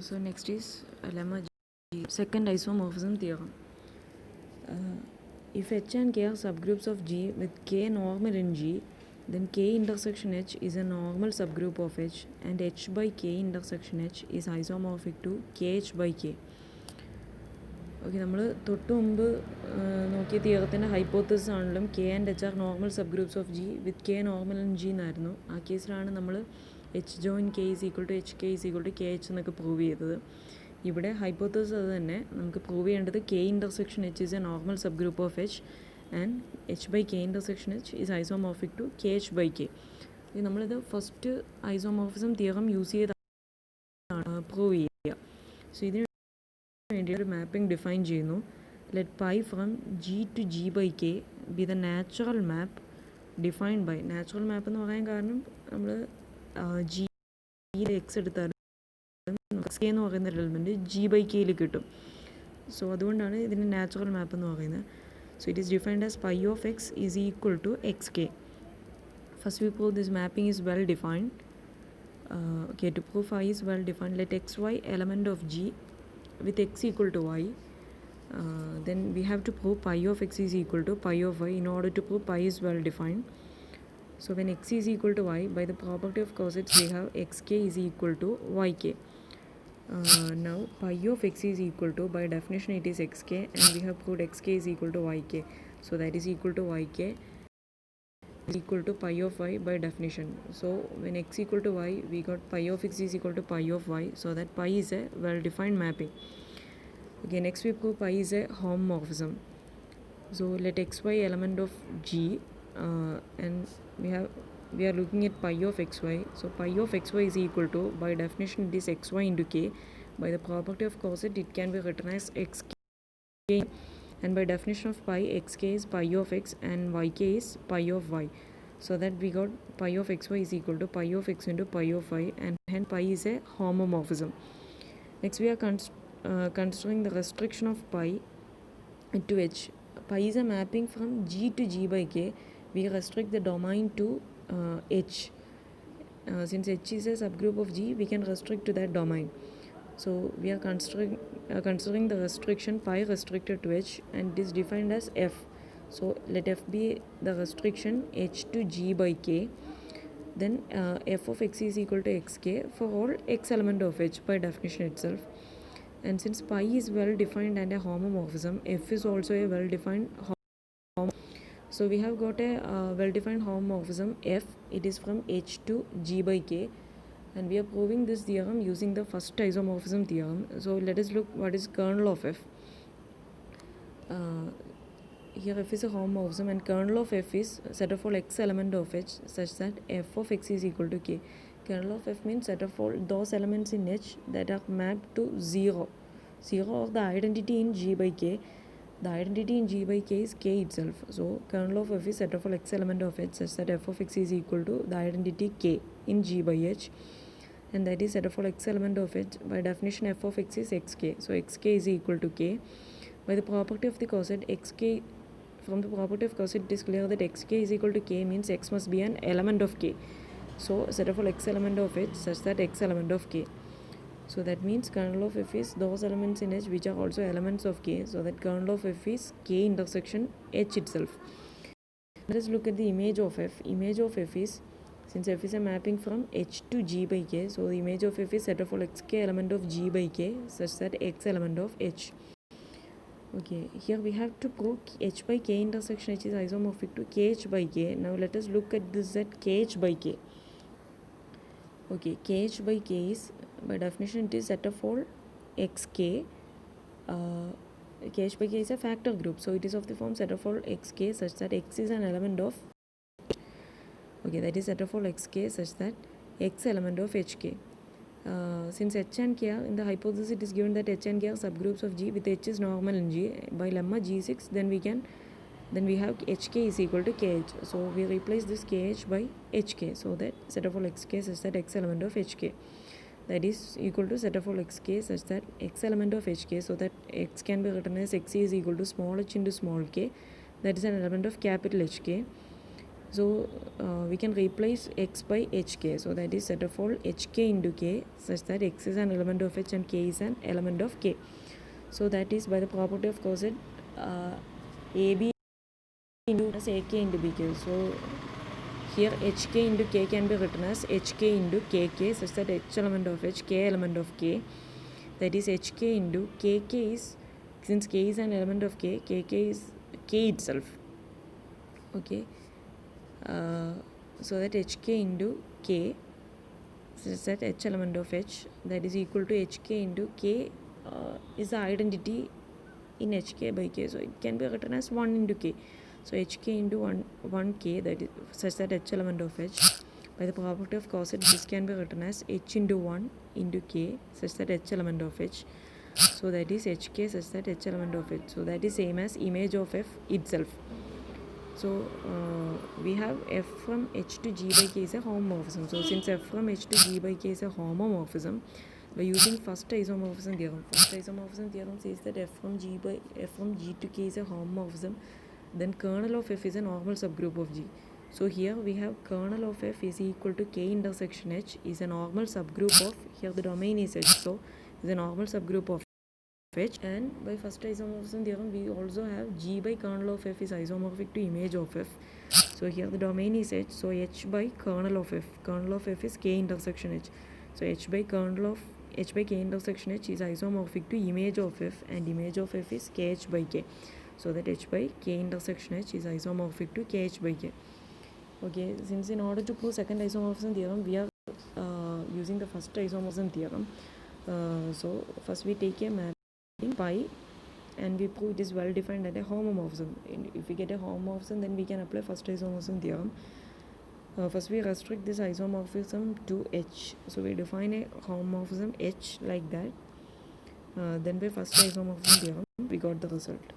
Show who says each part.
Speaker 1: So next is lemma G, second isomorphism theorem. If H and K are subgroups of G with K normal in G, then K intersection H is a normal subgroup of H, and H by K intersection H is isomorphic to KH by K. Okay, നമ്മൾ തൊട്ട് മുമ്പ് നോക്കിയ തിയറത്തിൻ്റെ hypothesis ആണെങ്കിലും K and H R normal subgroups of G with K normal in G എന്നായിരുന്നു. ആ കേസിലാണ് നമ്മൾ H join K is equal to H K is equal to K H എന്നൊക്കെ പ്രൂവ് ചെയ്തത്. ഇവിടെ ഹൈപ്പോത്തസിസ് അത് തന്നെ. നമുക്ക് പ്രൂവ് ചെയ്യേണ്ടത് K intersection H is a normal subgroup of H and H by K intersection H is isomorphic to K H by K. നമ്മളിത് first isomorphism theorem use ചെയ്താണ് prove ചെയ്യുക. So ഇതിന് വേണ്ടി ഒരു മാപ്പിംഗ് ഡിഫൈൻ ചെയ്യുന്നു. Let pi from G to G by K be the natural map defined by. Natural map എന്ന് പറയാൻ കാരണം നമ്മൾ ജിയിൽ എക്സ് എടുത്താലും എക്സ് കെ എന്ന് പറയുന്ന ഒരു എലിമെൻറ്റ് ജി ബൈ കെയിൽ കിട്ടും. സോ അതുകൊണ്ടാണ് ഇതിൻ്റെ നാച്ചുറൽ മാപ്പ് എന്ന് പറയുന്നത്. So it is defined as pi of X is equal to X K. First we prove this mapping is well defined. Okay, to prove phi is well defined, let xy element of G with x equal to y, then we have to prove pi of x is equal to pi of y in order to prove pi is well defined. So when x is equal to y, by the property of cosets we have xk is equal to yk. Now pi of x is equal to, by definition it is xk, and we have proved xk is equal to yk. So that is equal to yk is equal to pi of y by definition. So when x equal to y, we got pi of x is equal to pi of y, so that pi is a well defined mapping. Okay, next we prove pi is a homomorphism. So let xy element of G, and we are looking at pi of xy. So pi of xy is equal to, by definition it is xy into k. By the property of coset it can be written as xk, and by definition of pi, xk is pi of x and yk is pi of y. So that we got pi of xy is equal to pi of x into pi of y, and hence pi is a homomorphism. Next we are considering the restriction of pi to h. Pi is a mapping from G to G by k. We restrict the domain to h. Since h is a subgroup of G, we can restrict to that domain. So we are considering the restriction pi restricted to h, and it is defined as f. So let f be the restriction h to g by k. Then f of x is equal to xk for all x element of h by definition itself. And since pi is well defined and a homomorphism, f is also a well defined homomorphism. So we have got a well defined homomorphism f. It is from h to g by k. And we are proving this theorem using the first isomorphism theorem. So let us look what is kernel of f. Here f is a homomorphism, and kernel of f is set of all x element of h such that f of x is equal to k. Kernel of f means set of all those elements in h that are mapped to 0 or the identity in g by k. The identity in g by k is k itself. So kernel of f is set of all x element of h such that f of x is equal to the identity k in g by h, and that is set of all x element of h. By definition f of x is xk. So xk is equal to k. By the property of the coset xk, from the property of coset it is clear that xk is equal to k means x must be an element of k. So set of all x element of h such that x element of k. So that means kernel of f is those elements in h which are also elements of k. So that kernel of f is k intersection h itself. Let us look at the image of f. Image of f is, since f is a mapping from h to g by k, so the image of f is set of all xk element of g by k such that x element of h. Okay, here we have to prove h by k intersection h is isomorphic to kh by k. Now let us look at this at kh by k. Okay, kh by k is, by definition it is set of all xk. Kh by k is a factor group, so it is of the form set of all xk such that x is an element of, okay, that is set of all xk such that x element of hk. Since h and k are in the hypothesis, it is given that h and k are subgroups of G with h is normal in G. By lemma G6, then we have hk is equal to kh. So we replace this kh by hk, so that set of all xk such that x element of hk, that is equal to set of all xk such that x element of hk, so that x can be written as x is equal to small h into small k, that is an element of capital Hk. So we can replace x by hk. So that is set of all hk into k such that x is an element of h and k is an element of k. So that is by the property of coset ab into as ak into bk. So here hk into k can be written as hk into kk such that h element of h, k element of k. That is hk into kk is, since k is an element of k, kk is k itself. Okay. So that hk into k such that h element of h, that is equal to hk into k is the identity in hk by k. So it can be written as 1 into k. So hk into 1k, that is such that h element of h. By the property of coset, this can be written as h into 1 into k such that h element of h. So that is hk such that h element of h. So that is same as image of f itself. So we have f from h to g by k is a homomorphism. So since f from h to g by k is a homomorphism, by using first isomorphism theorem says that f from g to k is a homomorphism, then kernel of f is a normal subgroup of g. So here we have kernel of f is equal to k intersection h is a normal subgroup of, here the domain is h, so is a normal subgroup of h. And by first isomorphism theorem we also have g by kernel of f is isomorphic to image of f. So here the domain is h, so h by kernel of f is k intersection h. So h by k intersection h is isomorphic to image of f, and image of f is kh by k. So that h by k intersection h is isomorphic to kh by k. Okay, since in order to prove second isomorphism theorem we are using the first isomorphism theorem. So first we take a mapping pi and we prove it is well defined at a homomorphism. If we get a homomorphism, then we can apply first isomorphism theorem. First we restrict this isomorphism to h. So we define a homomorphism h like that. Then by first isomorphism theorem we got the result.